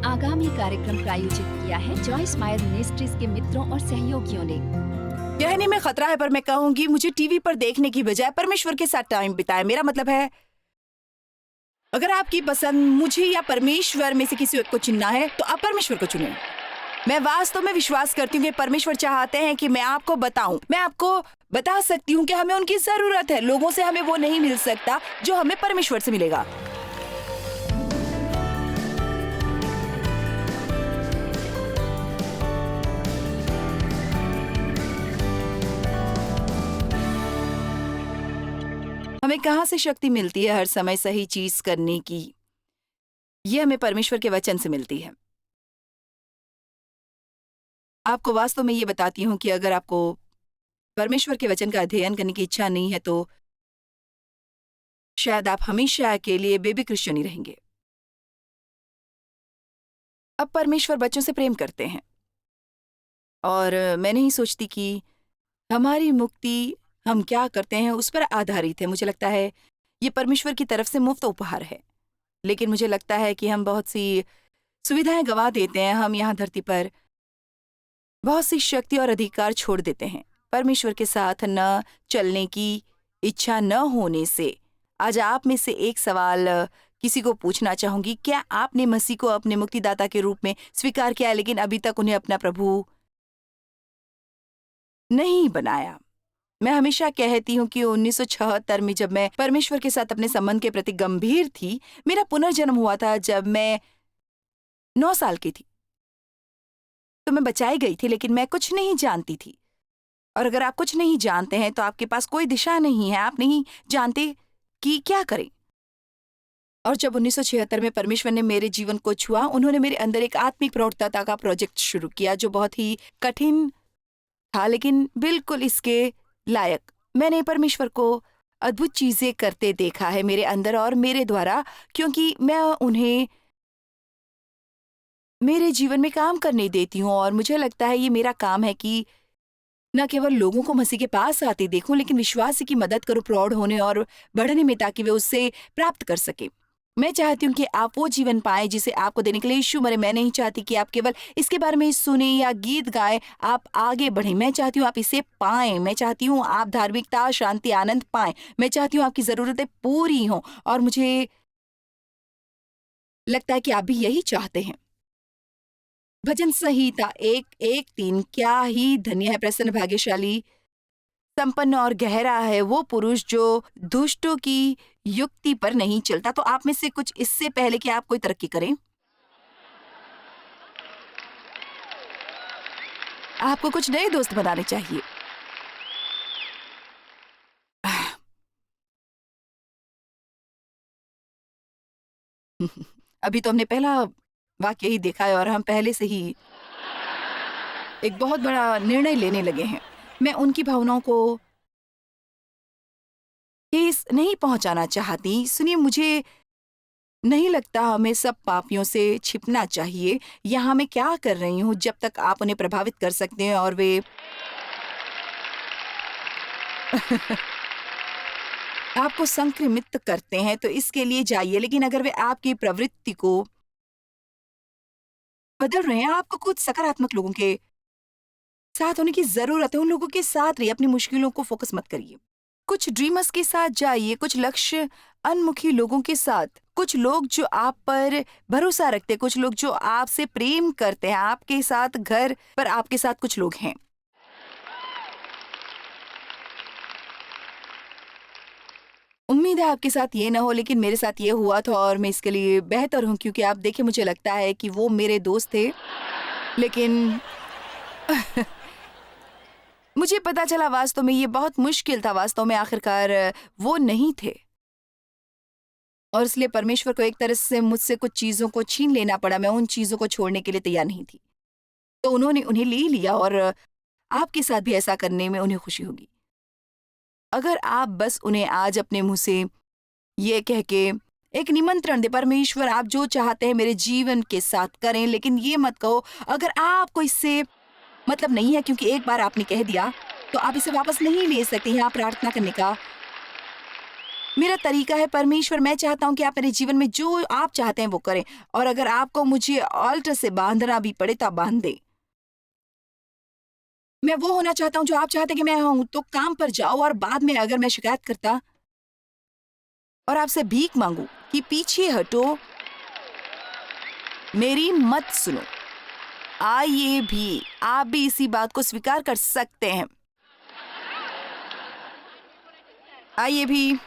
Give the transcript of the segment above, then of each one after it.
आगामी कार्यक्रम प्रायोजित किया है जॉयस मायर मिनिस्ट्रीज के मित्रों और सहयोगियों ने। कहने में खतरा है, पर मैं कहूंगी मुझे टीवी पर देखने की बजाय परमेश्वर के साथ टाइम बिताएं। मेरा मतलब है, अगर आपकी पसंद मुझे या परमेश्वर में से किसी एक को चुनना है तो आप परमेश्वर को चुनें। मैं वास्तव में विश्वास करती हूँ कि परमेश्वर चाहते हैं कि मैं आपको बताऊं। मैं आपको बता सकती हूँ कि हमें उनकी जरूरत है। लोगों से हमें वो नहीं मिल सकता जो हमें परमेश्वर से मिलेगा। हमें कहाँ से शक्ति मिलती है हर समय सही चीज करने की? ये हमें परमेश्वर के वचन से मिलती है। आपको वास्तव में ये बताती हूँ कि अगर आपको परमेश्वर के वचन का अध्ययन करने की इच्छा नहीं है तो शायद आप हमेशा के लिए बेबी क्रिश्चियन ही रहेंगे। अब परमेश्वर बच्चों से प्रेम करते हैं और मैं नहीं सोचती कि हमारी मुक्ति हम क्या करते हैं उस पर आधारित है। मुझे लगता है ये परमेश्वर की तरफ से मुफ्त उपहार है, लेकिन मुझे लगता है कि हम बहुत सी सुविधाएं गंवा देते हैं। हम यहाँ धरती पर बहुत सी शक्ति और अधिकार छोड़ देते हैं परमेश्वर के साथ न चलने की इच्छा न होने से। आज आप में से एक सवाल किसी को पूछना चाहूंगी, क्या आपने मसीह को अपने मुक्तिदाता के रूप में स्वीकार किया लेकिन अभी तक उन्हें अपना प्रभु नहीं बनाया? मैं हमेशा कहती हूँ कि 1976 में जब मैं परमेश्वर के साथ अपने संबंध के प्रति गंभीर थी, मेरा पुनर्जन्म हुआ था जब मैं 9 साल की थी। तो मैं बचाई गई थी, लेकिन मैं कुछ नहीं जानती थी। और अगर आप कुछ नहीं जानते हैं तो आपके पास कोई दिशा नहीं है, आप नहीं जानते कि क्या करें। और जब 1976 में परमेश्वर ने मेरे जीवन को छुआ, उन्होंने मेरे अंदर एक आत्मिक प्रौढ़ता का प्रोजेक्ट शुरू किया जो बहुत ही कठिन था, लेकिन बिल्कुल इसके लायक। मैंने परमेश्वर को अद्भुत चीजें करते देखा है मेरे अंदर और मेरे द्वारा, क्योंकि मैं उन्हें मेरे जीवन में काम करने देती हूँ। और मुझे लगता है ये मेरा काम है कि न केवल लोगों को मसीह के पास आते देखूं, लेकिन विश्वास की मदद करूं प्रौढ़ होने और बढ़ने में, ताकि वे उससे प्राप्त कर सके। मैं चाहती हूँ कि आप वो जीवन पाएं जिसे आपको देने के लिए यीशु मरे। मैं नहीं चाहती कि आप केवल इसके बारे में सुने या गीत गाएं, आप आगे बढ़ें। मैं चाहती हूँ आप इसे पाएं। मैं चाहती हूँ आप धार्मिकता, शांति, आनंद पाएं। मैं चाहती हूँ आपकी जरूरतें पूरी हों, और मुझे लगता है कि आप भी यही चाहते हैं। भजन संहिता 1:1-3। क्या ही धन्य है, प्रसन्न, भाग्यशाली, संपन्न और गहरा है वो पुरुष जो दुष्टों की युक्ति पर नहीं चलता। तो आप में से कुछ, इससे पहले कि आप कोई तरक्की करें, आपको कुछ नए दोस्त बनाने चाहिए। अभी तो हमने पहला वाक्य ही देखा है और हम पहले से ही एक बहुत बड़ा निर्णय लेने लगे हैं। मैं उनकी भावनाओं को ठेस नहीं पहुंचाना चाहती। सुनिए, मुझे नहीं लगता हमें सब पापियों से छिपना चाहिए। यहाँ मैं क्या कर रही हूँ, जब तक आप उन्हें प्रभावित कर सकते हैं और वे आपको संक्रमित करते हैं, तो इसके लिए जाइए। लेकिन अगर वे आपकी प्रवृत्ति को बदल रहे हैं, आपको कुछ सकारात्मक लोगों के साथ होने की जरूरत है। उन लोगों के साथ रहिए, अपनी मुश्किलों को फोकस मत करिए। कुछ ड्रीमर्स के साथ जाइए, कुछ लक्ष्य उन्मुखी लोगों के साथ, कुछ लोग जो आप पर भरोसा रखते हैं, कुछ लोग जो आपसे प्रेम करते हैं। आपके साथ घर पर आपके साथ कुछ लोग हैं। उम्मीद है आपके साथ ये ना हो, लेकिन मेरे साथ ये हुआ था और मैं इसके लिए बेहतर हूँ, क्योंकि आप देखिए, मुझे लगता है कि वो मेरे दोस्त थे, लेकिन मुझे पता चला वास्तव में ये बहुत मुश्किल था। वास्तव में आखिरकार वो नहीं थे, और इसलिए परमेश्वर को एक तरह से मुझसे कुछ चीजों को छीन लेना पड़ा। मैं उन चीजों को छोड़ने के लिए तैयार नहीं थी, तो उन्होंने उन्हें ले लिया। और आपके साथ भी ऐसा करने में उन्हें खुशी होगी अगर आप बस उन्हें आज अपने मुंह से ये कह के एक निमंत्रण दे, परमेश्वर आप जो चाहते हैं मेरे जीवन के साथ करें। लेकिन ये मत कहो अगर आपको इससे मतलब नहीं है, क्योंकि एक बार आपने कह दिया तो आप इसे वापस नहीं ले सकते। यहाँ प्रार्थना करने का मेरा तरीका है परमेश्वर, मैं चाहता हूँ कि आप मेरे जीवन में जो आप चाहते हैं वो करें, और अगर आपको मुझे ऑल्टर से बांधना भी पड़े तो आप बांध दें। मैं वो होना चाहता हूँ जो आप चाहते हैं कि मैं हूँ। तो काम पर जाओ और बाद में अगर मैं शिकायत करता और आपसे भीख मांगू कि पीछे हटो, मेरी मत सुनो, आइए भी आप भी इसी बात को स्वीकार कर सकते हैं। आइए भी।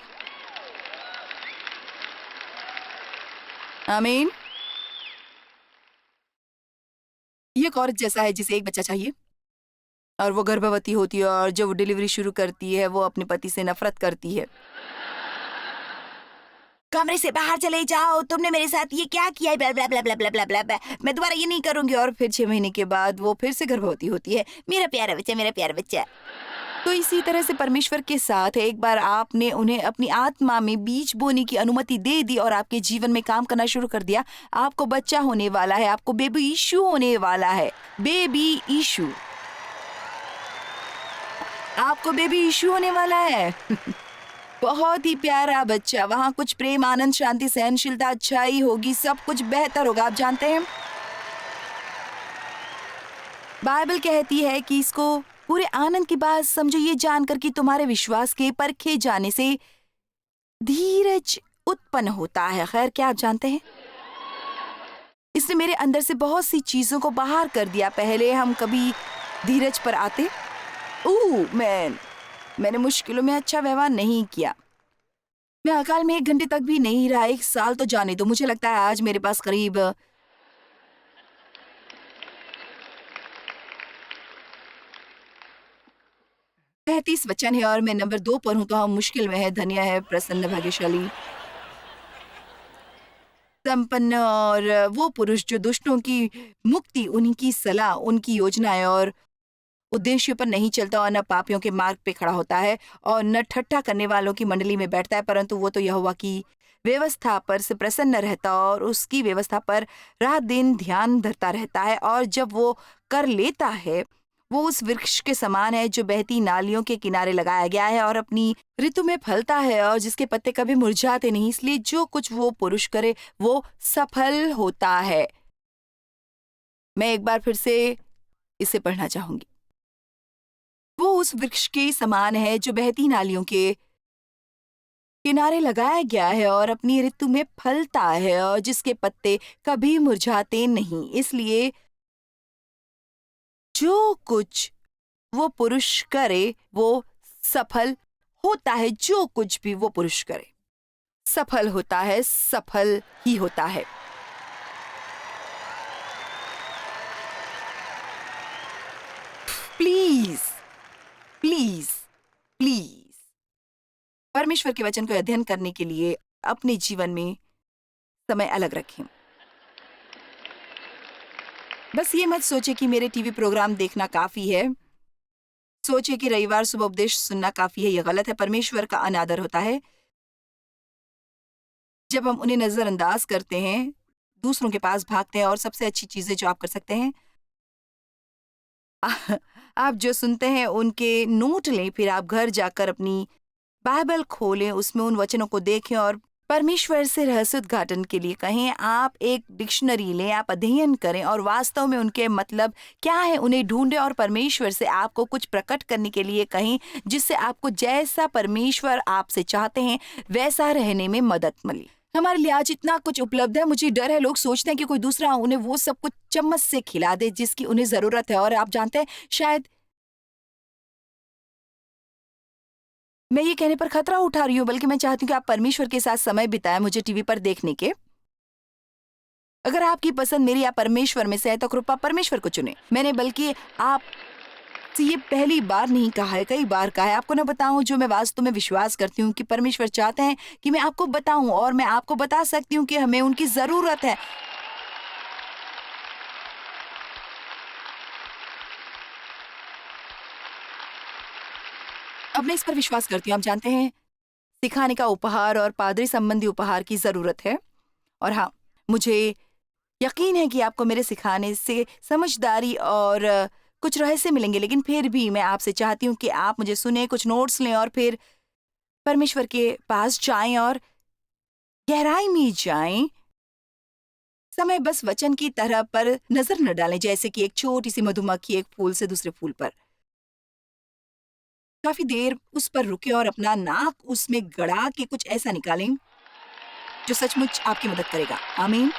आमीन। ये एक औरत जैसा है जिसे एक बच्चा चाहिए और वो गर्भवती होती है, और जब वो डिलीवरी शुरू करती है वो अपने पति से नफरत करती है। कमरे से बाहर चले जाओ, तुमने मेरे साथ ये क्या किया है, ब्ला ब्ला ब्ला ब्ला ब्ला ब्ला ब्ला ब्ला। मैं दोबारा ये नहीं करूंगी। और फिर 6 महीने के बाद वो फिर से गर्भवती होती है। मेरा प्यारा बच्चा, मेरा प्यारा बच्चा। तो इसी तरह से परमेश्वर के साथ एक बार आपने उन्हें अपनी आत्मा में बीज बोने की अनुमति दे दी और आपके जीवन में काम करना शुरू कर दिया। आपको बच्चा होने वाला है, आपको बेबी यीशु होने वाला है। बेबी यीशु, आपको बेबी यीशु होने वाला है। बहुत ही प्यारा बच्चा। वहाँ कुछ प्रेम, आनंद, शांति, सहनशीलता, अच्छाई होगी, सब कुछ बेहतर होगा। आप जानते हैं बाइबल कहती है कि इसको पूरे आनंद की बात समझो, ये जानकर कि तुम्हारे विश्वास के परखे जाने से धीरज उत्पन्न होता है। खैर, क्या आप जानते हैं इसने मेरे अंदर से बहुत सी चीजों को बाहर कर दिया। पहले हम कभी धीरज पर आते, मैंने मुश्किलों में अच्छा व्यवहार नहीं किया, मैं अकाल में 1 घंटे तक भी नहीं रहा, 1 साल तो जाने दो। मुझे लगता है आज मेरे पास करीब 35 वचन है और मैं नंबर 2 पर हूं, तो हम मुश्किल में है। धन्य है, प्रसन्न, भाग्यशाली, संपन्न और वो पुरुष जो दुष्टों की मुक्ति, उनकी सलाह, उनकी योजनाएं और उद्देश्यों पर नहीं चलता, और न पापियों के मार्ग पे खड़ा होता है और न ठट्ठा करने वालों की मंडली में बैठता है, परंतु वो तो यहोवा की व्यवस्था पर से प्रसन्न रहता और उसकी व्यवस्था पर रात दिन ध्यान धरता रहता है। और जब वो कर लेता है, वो उस वृक्ष के समान है जो बहती नालियों के किनारे लगाया गया है और अपनी ऋतु में फलता है और जिसके पत्ते कभी मुरझाते नहीं। इसलिए जो कुछ वो पुरुष करे वो सफल होता है। मैं एक बार फिर से इसे पढ़ना चाहूंगी। वो उस वृक्ष के समान है जो बहती नालियों के किनारे लगाया गया है और अपनी ऋतु में फलता है और जिसके पत्ते कभी मुरझाते नहीं। इसलिए जो कुछ वो पुरुष करे वो सफल होता है। जो कुछ भी वो पुरुष करे सफल होता है, सफल ही होता है। प्लीज प्लीज प्लीज परमेश्वर के वचन को अध्ययन करने के लिए अपने जीवन में समय अलग रखें। बस ये मत सोचे कि मेरे टीवी प्रोग्राम देखना काफी है, सोचे कि रविवार सुबह उपदेश सुनना काफी है। यह गलत है। परमेश्वर का अनादर होता है जब हम उन्हें नजरअंदाज करते हैं, दूसरों के पास भागते हैं। और सबसे अच्छी चीजें जो आप कर सकते हैं, आप जो सुनते हैं उनके नोट लें, फिर आप घर जाकर अपनी बाइबल खोलें, उसमें उन वचनों को देखें और परमेश्वर से रहस्य उद्घाटन के लिए कहें। आप एक डिक्शनरी लें, आप अध्ययन करें और वास्तव में उनके मतलब क्या है उन्हें ढूंढें और परमेश्वर से आपको कुछ प्रकट करने के लिए कहें, जिससे आपको जैसा परमेश्वर आपसे चाहते हैं वैसा रहने में मदद मिले। हमारे लिए आज इतना कुछ उपलब्ध है। मुझे डर है लोग सोचते हैं कि कोई दूसरा उन्हें वो सब कुछ चम्मच से खिला दे जिसकी उन्हें जरूरत है। और आप जानते हैं, शायद मैं ये कहने पर खतरा उठा रही हूँ, बल्कि मैं चाहती हूँ कि आप परमेश्वर के साथ समय बिताएं मुझे टीवी पर देखने के। अगर आपकी पसंद मेरी या परमेश्वर में से है तो कृपया परमेश्वर को चुने। मैंने बल्कि आप से ये पहली बार नहीं कहा है, कई बार कहा है। आपको ना बताऊं जो मैं वास्तव में विश्वास करती हूँ कि परमेश्वर चाहते हैं कि मैं आपको बताऊं, और मैं आपको बता सकती हूँ कि हमें उनकी जरूरत है। अब मैं इस पर विश्वास करती हूँ। आप जानते हैं, सिखाने का उपहार और पादरी संबंधी उपहार की जरूरत है। और हाँ, मुझे यकीन है कि आपको मेरे सिखाने से समझदारी और कुछ रहस्य मिलेंगे। लेकिन फिर भी मैं आपसे चाहती हूँ कि आप मुझे सुने, कुछ नोट्स लें और फिर परमेश्वर के पास जाएं और गहराई में जाएं। समय बस वचन की तरह पर नजर न डालें, जैसे कि एक छोटी सी मधुमक्खी एक फूल से दूसरे फूल पर। काफी देर उस पर रुके और अपना नाक उसमें गड़ा के कुछ ऐसा निकालें जो सचमुच आपकी मदद करेगा। आमीन।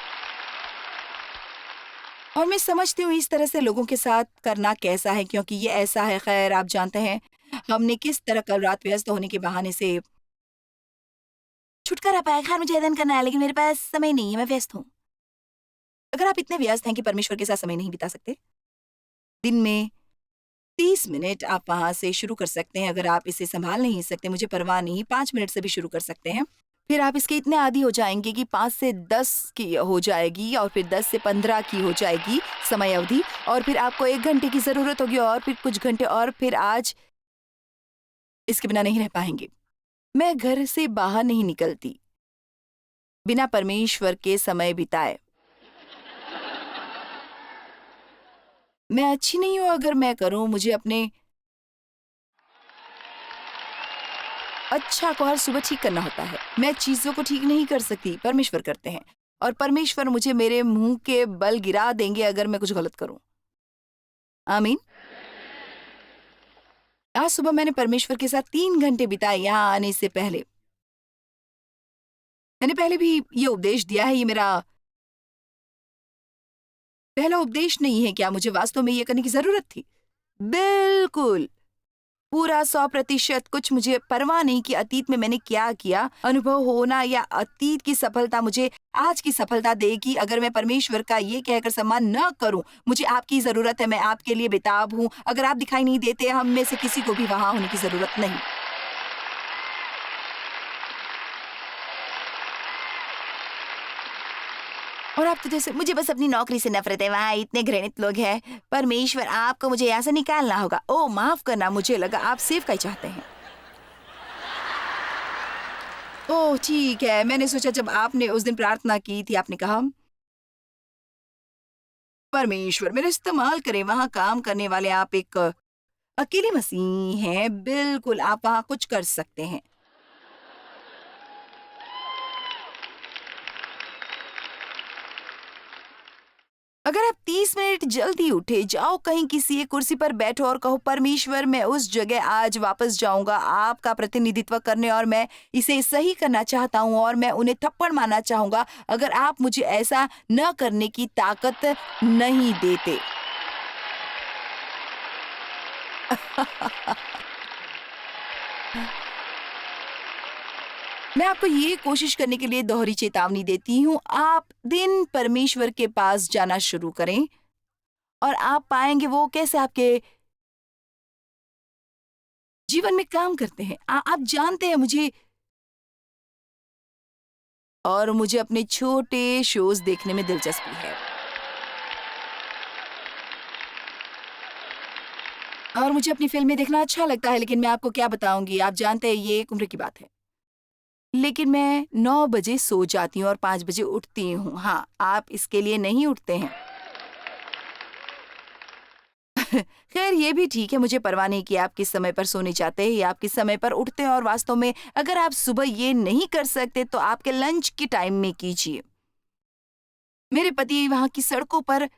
और मैं समझती हूँ इस तरह से लोगों के साथ करना कैसा है, क्योंकि ये ऐसा है। खैर, आप जानते हैं हमने किस तरह कल रात व्यस्त होने के बहाने से छुटकारा पाया। खैर, मुझे अध्ययन करना है लेकिन मेरे पास समय नहीं है, मैं व्यस्त हूँ। अगर आप इतने व्यस्त हैं कि परमेश्वर के साथ समय नहीं बिता सकते, दिन में 30 मिनट आप वहां से शुरू कर सकते हैं। अगर आप इसे संभाल नहीं सकते, मुझे परवाह नहीं, 5 मिनट से भी शुरू कर सकते हैं। फिर आप इसके इतने आदी हो जाएंगे कि 5 से 10 की हो जाएगी और फिर 10 से 15 की हो जाएगी समय अवधि, और फिर आपको 1 घंटे की जरूरत होगी और फिर कुछ घंटे, और फिर आज इसके बिना नहीं रह पाएंगे। मैं घर से बाहर नहीं निकलती बिना परमेश्वर के समय बिताए। मैं अच्छी नहीं हूं अगर मैं करूं। मुझे अपने अच्छा को हर सुबह ठीक करना होता है। मैं चीजों को ठीक नहीं कर सकती, परमेश्वर करते हैं। और परमेश्वर मुझे मेरे मुंह के बल गिरा देंगे अगर मैं कुछ गलत करूं। आमीन। आज सुबह मैंने परमेश्वर के साथ 3 घंटे बिताए यहाँ आने से पहले। मैंने पहले भी ये उपदेश दिया है, ये मेरा पहला उपदेश नहीं है। क्या मुझे वास्तव में ये करने की जरूरत थी? बिल्कुल पूरा 100%। कुछ मुझे परवाह नहीं कि अतीत में मैंने क्या किया। अनुभव होना या अतीत की सफलता मुझे आज की सफलता देगी अगर मैं परमेश्वर का ये कहकर सम्मान न करूं। मुझे आपकी जरूरत है, मैं आपके लिए बेताब हूं। अगर आप दिखाई नहीं देते, हम में से किसी को भी वहां होने की जरूरत नहीं। और आप तो जैसे, मुझे बस अपनी नौकरी से नफरत है, वहाँ इतने घृणित लोग हैं। परमेश्वर, आपको मुझे यहाँ से निकालना होगा। ओह माफ करना, मुझे लगा आप सेवकाई ही चाहते हैं। ओह ठीक है, मैंने सोचा जब आपने उस दिन प्रार्थना की थी, आपने कहा परमेश्वर मेरा इस्तेमाल करें। वहाँ काम करने वाले आप एक अकेले मसीह हैं। बिल्कुल, आप वहाँ कुछ कर सकते हैं। अगर आप 30 मिनट जल्दी उठे, जाओ कहीं किसी एक कुर्सी पर बैठो और कहो परमेश्वर, मैं उस जगह आज वापस जाऊंगा आपका प्रतिनिधित्व करने, और मैं इसे सही करना चाहता हूं और मैं उन्हें थप्पड़ मारना चाहूंगा अगर आप मुझे ऐसा न करने की ताकत नहीं देते। मैं आपको ये कोशिश करने के लिए दोहरी चेतावनी देती हूँ। आप दिन परमेश्वर के पास जाना शुरू करें और आप पाएंगे वो कैसे आपके जीवन में काम करते हैं। आप जानते हैं, मुझे अपने छोटे शोज देखने में दिलचस्पी है और मुझे अपनी फिल्में देखना अच्छा लगता है, लेकिन मैं आपको क्या बताऊंगी, आप जानते हैं ये एक उम्र की बात है। लेकिन मैं 9 बजे सो जाती हूँ और 5 बजे उठती हूँ। हाँ, आप इसके लिए नहीं उठते हैं। खैर, ये भी ठीक है, मुझे परवाह नहीं कि आप किस समय पर सोने जाते हैं या आप किस समय पर उठते हैं। और वास्तव में अगर आप सुबह ये नहीं कर सकते तो आपके लंच के टाइम में कीजिए। मेरे पति वहाँ की सड़कों पर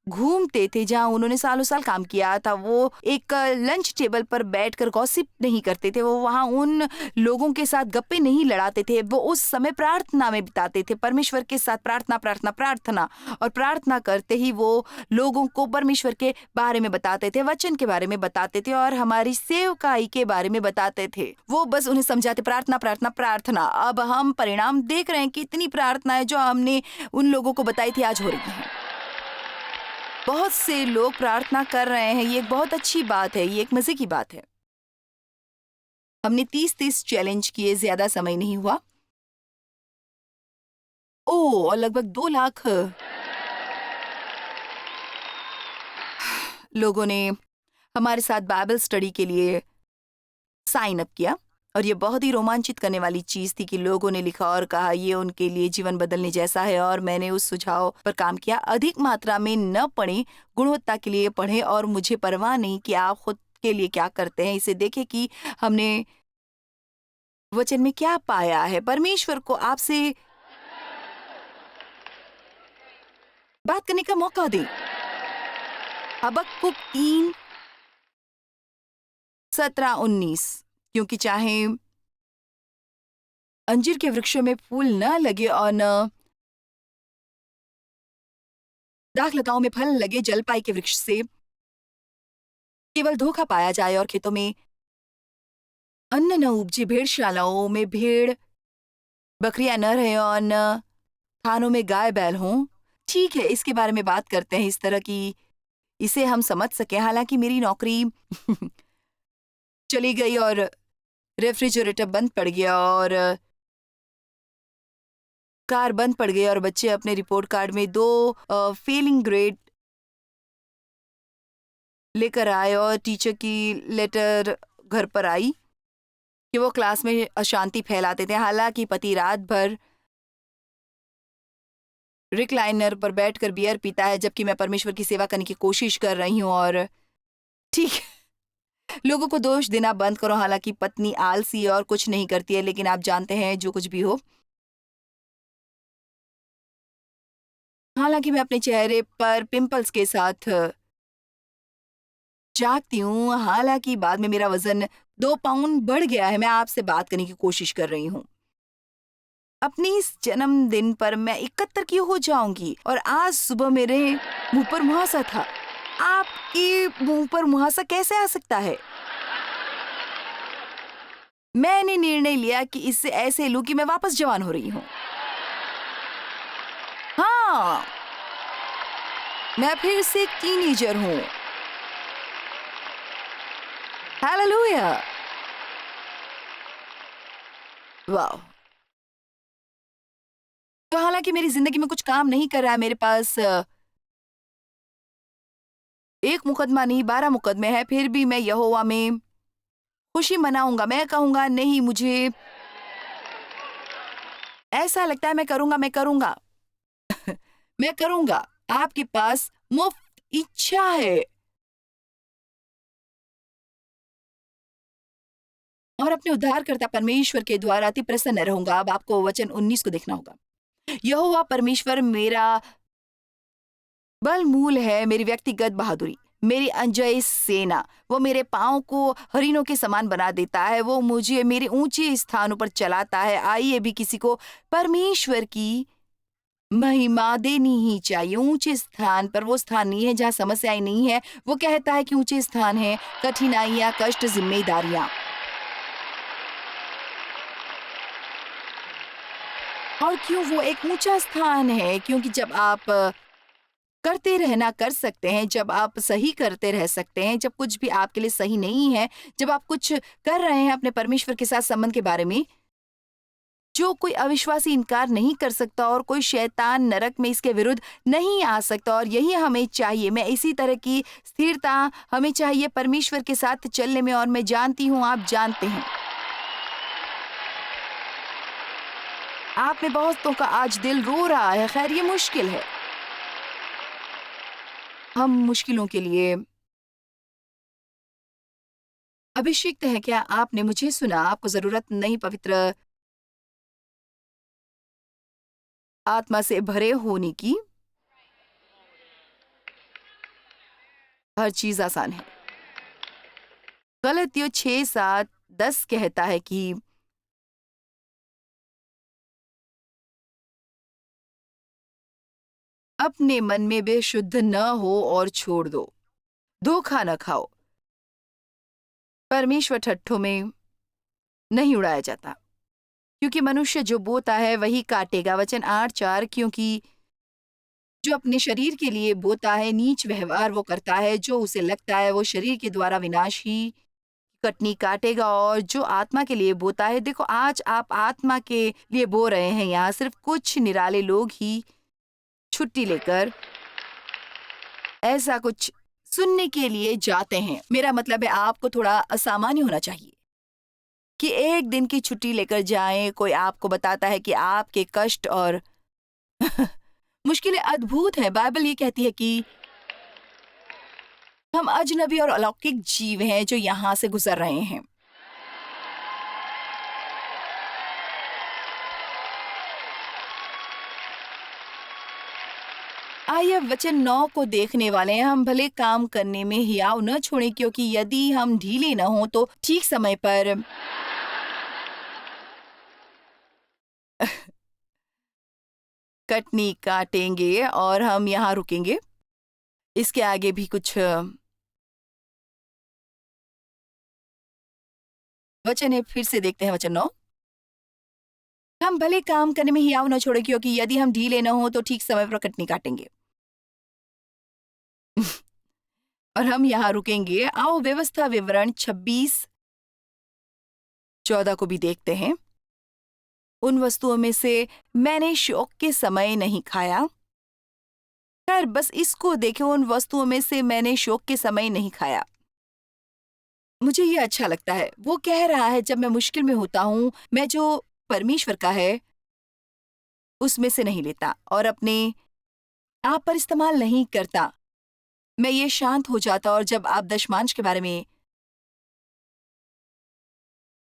घूमते थे जहाँ उन्होंने सालों साल काम किया था। वो एक लंच टेबल पर बैठकर गॉसिप नहीं करते थे। वो वहाँ उन लोगों के साथ गप्पे नहीं लड़ाते थे। वो उस समय प्रार्थना में बिताते थे, परमेश्वर के साथ प्रार्थना प्रार्थना प्रार्थना। और प्रार्थना करते ही वो लोगों को परमेश्वर के बारे में बताते थे, वचन के बारे में बताते थे और हमारी सेवकाई के बारे में बताते थे। वो बस उन्हें समझाते, प्रार्थना प्रार्थना प्रार्थना। अब हम परिणाम देख रहे हैं कि इतनी प्रार्थनाएं जो हमने उन लोगों को बताई थी आज हो रही हैं। बहुत से लोग प्रार्थना कर रहे हैं। ये एक बहुत अच्छी बात है, ये एक मजे की बात है। हमने 30-30 चैलेंज किए, ज्यादा समय नहीं हुआ। ओह, और लगभग 2 लाख लोगों ने हमारे साथ बाइबल स्टडी के लिए साइन अप किया। और ये बहुत ही रोमांचित करने वाली चीज थी कि लोगों ने लिखा और कहा ये उनके लिए जीवन बदलने जैसा है। और मैंने उस सुझाव पर काम किया, अधिक मात्रा में न पढ़ें, गुणवत्ता के लिए पढ़ें। और मुझे परवाह नहीं कि आप खुद के लिए क्या करते हैं, इसे देखें कि हमने वचन में क्या पाया है। परमेश्वर को आपसे बात करने का मौका दें। हबक्कुक 3:17-19। क्योंकि चाहे अंजीर के वृक्षों में फूल न लगे और न दाखलताओं में फल लगे, जलपाई के वृक्ष से केवल धोखा पाया जाए और खेतों में अन्न न उपजे, भेड़शालाओं में भेड़ बकरियां न रहे और न थानों में गाय बैल हों। ठीक है, इसके बारे में बात करते हैं इस तरह की इसे हम समझ सके। हालांकि मेरी नौकरी चली गई और रेफ्रिजरेटर बंद पड़ गया और कार बंद पड़ गई और बच्चे अपने रिपोर्ट कार्ड में 2 फेलिंग ग्रेड लेकर आए और टीचर की लेटर घर पर आई कि वो क्लास में अशांति फैलाते थे। हालांकि पति रात भर रिक्लाइनर पर बैठकर बियर पीता है जबकि मैं परमेश्वर की सेवा करने की कोशिश कर रही हूँ। और ठीक है, लोगों को दोष देना बंद करो। हालांकि पत्नी आलसी और कुछ नहीं करती है, लेकिन आप जानते हैं जो कुछ भी हो। हालांकि मैं अपने चेहरे पर पिंपल्स के साथ जागती हूँ। हालांकि बाद में मेरा वजन 2 पाउंड बढ़ गया है। मैं आपसे बात करने की कोशिश कर रही हूँ। अपने इस जन्मदिन पर मैं 71 की हो जाऊंगी और आज सुबह मेरे मुंह पर मुहासा था। आपके मुंह पर मुहासा कैसे आ सकता है? मैंने निर्णय लिया कि इससे ऐसे लूं कि मैं वापस जवान हो रही हूं। हाँ, मैं फिर से टीनेजर हूं। हालेलुया। वाह। तो हालांकि मेरी जिंदगी में कुछ काम नहीं कर रहा है, मेरे पास एक मुकदमा नहीं 12 मुकदमे हैं, फिर भी मैं यहोवा में खुशी मनाऊंगा। मैं कहूंगा नहीं, मुझे ऐसा लगता है मैं करूंगा, मैं करूंगा। मैं करूंगा। आपके पास मुफ्त इच्छा है और अपने उद्धारकर्ता परमेश्वर के द्वारा अति प्रसन्न रहूंगा। अब आपको वचन 19 को देखना होगा। यहोवा परमेश्वर मेरा बल मूल है, मेरी व्यक्तिगत बहादुरी, मेरी अजय सेना। वो मेरे पाँव को हरिणों के समान बना देता है। वो मुझे मेरे ऊंचे स्थानों पर चलाता है। आइए भी किसी को परमेश्वर की महिमा देनी ही चाहिए। ऊंचे स्थान पर वो स्थान नहीं है जहाँ समस्याएं नहीं है। वो कहता है कि ऊंचे स्थान है कठिनाइयां, कष्ट, जिम्मेदारियां। और क्यों वो एक ऊंचा स्थान है? क्योंकि जब आप करते रहना कर सकते हैं, जब आप सही करते रह सकते हैं, जब कुछ भी आपके लिए सही नहीं है, जब आप कुछ कर रहे हैं अपने परमेश्वर के साथ संबंध के बारे में, जो कोई अविश्वासी इनकार नहीं कर सकता और कोई शैतान नरक में इसके विरुद्ध नहीं आ सकता। और यही हमें चाहिए। मैं इसी तरह की स्थिरता हमें चाहिए परमेश्वर के साथ चलने में। और मैं जानती हूँ, आप जानते हैं, आप में बहुतों का आज दिल रो रहा है। खैर, ये मुश्किल है। हम मुश्किलों के लिए अभिषिक्त हैं। क्या आपने मुझे सुना? आपको जरूरत नहीं पवित्र आत्मा से भरे होने की। हर चीज आसान है। गलतियों 6:7-10 कहता है कि अपने मन में बेशुद्ध न हो और छोड़ दो। धोखा न खाओ। परमेश्वर ठट्ठों में नहीं उड़ाया जाता, क्योंकि मनुष्य जो बोता है वही काटेगा। वचन 8:4। क्योंकि जो अपने शरीर के लिए बोता है नीच व्यवहार वो करता है। जो उसे लगता है वो शरीर के द्वारा विनाश ही कटनी काटेगा। और जो आत्मा के लिए बोता है, देखो आज आप आत्मा के लिए बो रहे हैं। यहाँ सिर्फ कुछ निराले लोग ही छुट्टी लेकर ऐसा कुछ सुनने के लिए जाते हैं। मेरा मतलब है आपको थोड़ा असामान्य होना चाहिए कि एक दिन की छुट्टी लेकर जाएं। कोई आपको बताता है कि आपके कष्ट और मुश्किलें अद्भुत हैं। बाइबल ये कहती है कि हम अजनबी और अलौकिक जीव हैं जो यहाँ से गुजर रहे हैं। आइए वचन 9 को देखने वाले हैं। हम भले काम करने में हियाव न छोड़ें, क्योंकि यदि हम ढीले न हों तो ठीक समय पर कटनी काटेंगे और हम यहाँ रुकेंगे। इसके आगे भी कुछ वचन है, फिर से देखते हैं वचन 9। हम भले काम करने में हियाव न छोड़े, क्योंकि यदि हम ढीले न हो तो ठीक समय पर कटनी काटेंगे और हम यहाँ रुकेंगे। आओ व्यवस्था विवरण 26:14 को भी देखते हैं। उन वस्तुओं में से मैंने शौक के समय नहीं खाया। खैर बस इसको देखें, उन वस्तुओं में से मैंने शौक के समय नहीं खाया। मुझे ये अच्छा लगता है। वो कह रहा है जब मैं मुश्किल में होता हूं, मैं जो परमेश्वर का है उसमें से नहीं लेता और अपने आप पर इस्तेमाल नहीं करता। मैं ये शांत हो जाता। और जब आप दशमांश के बारे में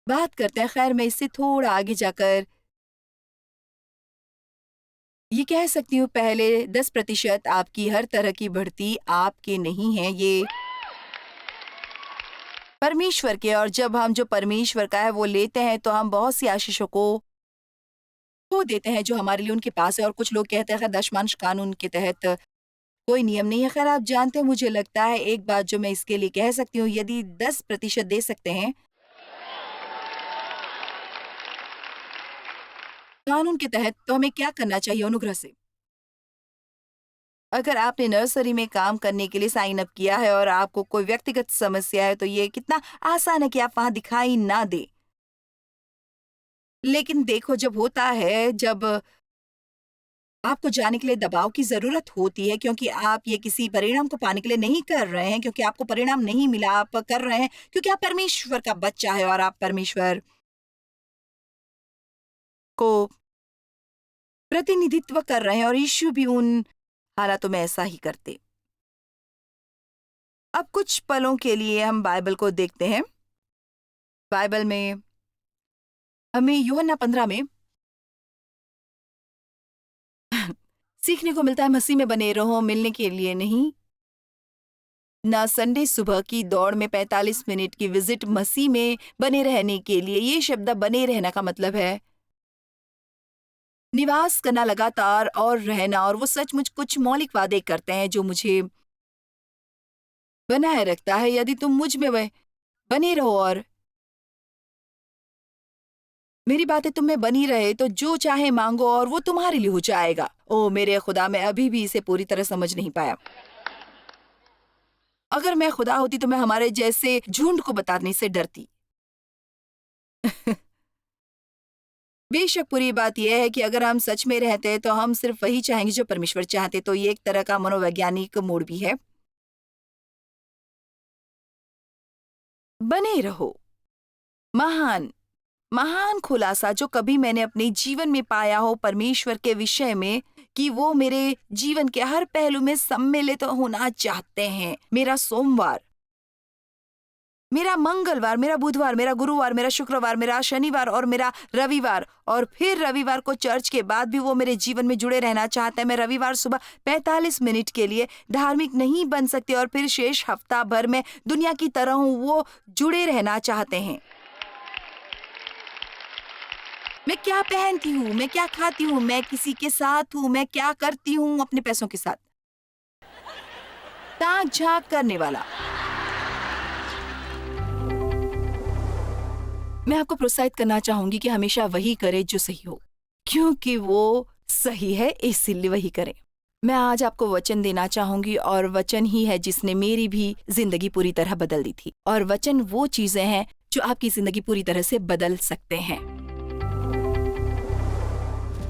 बात करते हैं, खैर मैं इससे थोड़ा आगे जाकर ये कह सकती हूँ, पहले 10% आपकी हर तरह की बढ़ती आपके नहीं है, ये परमेश्वर के। और जब हम जो परमेश्वर का है वो लेते हैं तो हम बहुत सी आशीषों को खो देते हैं जो हमारे लिए उनके पास है। और कुछ लोग कहते हैं दशमांश कानून के तहत कोई नियम नहीं है। खैर आप जानते हैं, मुझे लगता है एक बात जो मैं इसके लिए कह सकती हूँ, यदि 10% दे सकते हैं कानून के तहत, तो हमें क्या करना चाहिए अनुग्रह से। अगर आपने नर्सरी में काम करने के लिए साइन अप किया है और आपको कोई व्यक्तिगत समस्या है, तो ये कितना आसान है कि आप वहां दिखाई ना दे। लेकिन देखो, जब होता है, जब आपको जाने के लिए दबाव की जरूरत होती है, क्योंकि आप ये किसी परिणाम को पाने के लिए नहीं कर रहे हैं, क्योंकि आपको परिणाम नहीं मिला, आप कर रहे हैं क्योंकि आप परमेश्वर का बच्चा है और आप परमेश्वर को प्रतिनिधित्व कर रहे हैं। और यीशु भी उन हालातों में ऐसा ही करते। अब कुछ पलों के लिए हम बाइबल को देखते हैं। बाइबल में हमें यूहन्ना 15 में सीखने को मिलता है, मसीह में बने रहो, मिलने के लिए नहीं, ना संडे सुबह की दौड़ में 45 मिनट की विजिट, मसीह में बने रहने के लिए। ये शब्द बने रहना का मतलब है निवास करना, लगातार और रहना। और वो सचमुच कुछ मौलिक वादे करते हैं जो मुझे बनाए रखता है। यदि तुम मुझ में बने रहो और मेरी बातें तुम में बनी रहे, तो जो चाहे मांगो और वो तुम्हारे लिए हो जाएगा। ओ मेरे खुदा, मैं अभी भी इसे पूरी तरह समझ नहीं पाया। अगर मैं खुदा होती तो मैं हमारे जैसे झुंड को बताने से डरती। बेशक पूरी बात यह है कि अगर हम सच में रहते हैं तो हम सिर्फ वही चाहेंगे जो परमेश्वर चाहते। तो ये एक तरह का मनोवैज्ञानिक मोड़ भी है। बने रहो। महान महान खुलासा जो कभी मैंने अपने जीवन में पाया हो परमेश्वर के विषय में, कि वो मेरे जीवन के हर पहलू में सम्मिलित होना चाहते हैं। मेरा सोमवार, मेरा मंगलवार, मेरा बुधवार, मेरा गुरुवार, मेरा शुक्रवार, मेरा शनिवार और मेरा रविवार, और फिर रविवार को चर्च के बाद भी वो मेरे जीवन में जुड़े रहना चाहते हैं। मैं रविवार सुबह 45 मिनट के लिए धार्मिक नहीं बन सकती और फिर शेष हफ्ता भर में दुनिया की तरह हूँ, वो जुड़े रहना चाहते हैं। मैं क्या पहनती हूँ, मैं क्या खाती हूँ, मैं किसी के साथ हूँ, मैं क्या करती हूँ अपने पैसों के साथ। ताक झांक करने वाला। मैं आपको प्रोत्साहित करना चाहूंगी कि हमेशा वही करें जो सही हो, क्योंकि वो सही है, इसलिए वही करें। मैं आज आपको वचन देना चाहूंगी और वचन ही है जिसने मेरी भी जिंदगी पूरी तरह बदल दी थी। और वचन वो चीजें हैं जो आपकी जिंदगी पूरी तरह से बदल सकते हैं।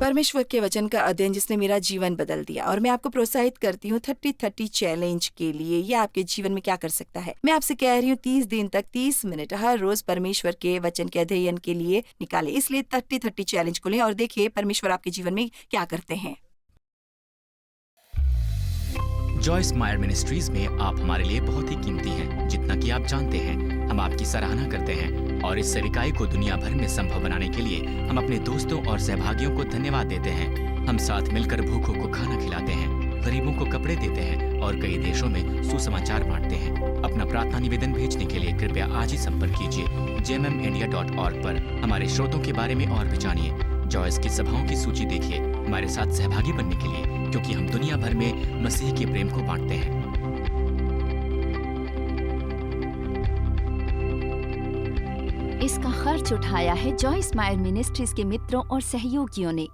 परमेश्वर के वचन का अध्ययन जिसने मेरा जीवन बदल दिया। और मैं आपको प्रोत्साहित करती हूँ 30-30 चैलेंज के लिए। ये आपके जीवन में क्या कर सकता है। मैं आपसे कह रही हूँ 30 दिन तक 30 मिनट हर रोज परमेश्वर के वचन के अध्ययन के लिए निकालें। इसलिए 30-30 चैलेंज को लें और देखिए परमेश्वर आपके जीवन में क्या करते हैं। जॉयस मायर मिनिस्ट्रीज में आप हमारे लिए बहुत ही कीमती हैं, जितना कि आप जानते हैं। हम आपकी सराहना करते हैं और इस सेविकाई को दुनिया भर में संभव बनाने के लिए हम अपने दोस्तों और सहभागियों को धन्यवाद देते हैं। हम साथ मिलकर भूखों को खाना खिलाते हैं, गरीबों को कपड़े देते हैं और कई देशों में सुसमाचार बांटते हैं। अपना प्रार्थना निवेदन भेजने के लिए कृपया आज ही संपर्क कीजिए jmmindia.org पर। हमारे स्रोतों के बारे में और भी जानिए। जॉयस की सभाओं की सूची देखिए हमारे साथ सहभागी बनने के लिए, क्योंकि हम दुनिया भर में मसीह के प्रेम को बांटते हैं। इसका खर्च उठाया है जॉयस मायर मिनिस्ट्रीज के मित्रों और सहयोगियों ने।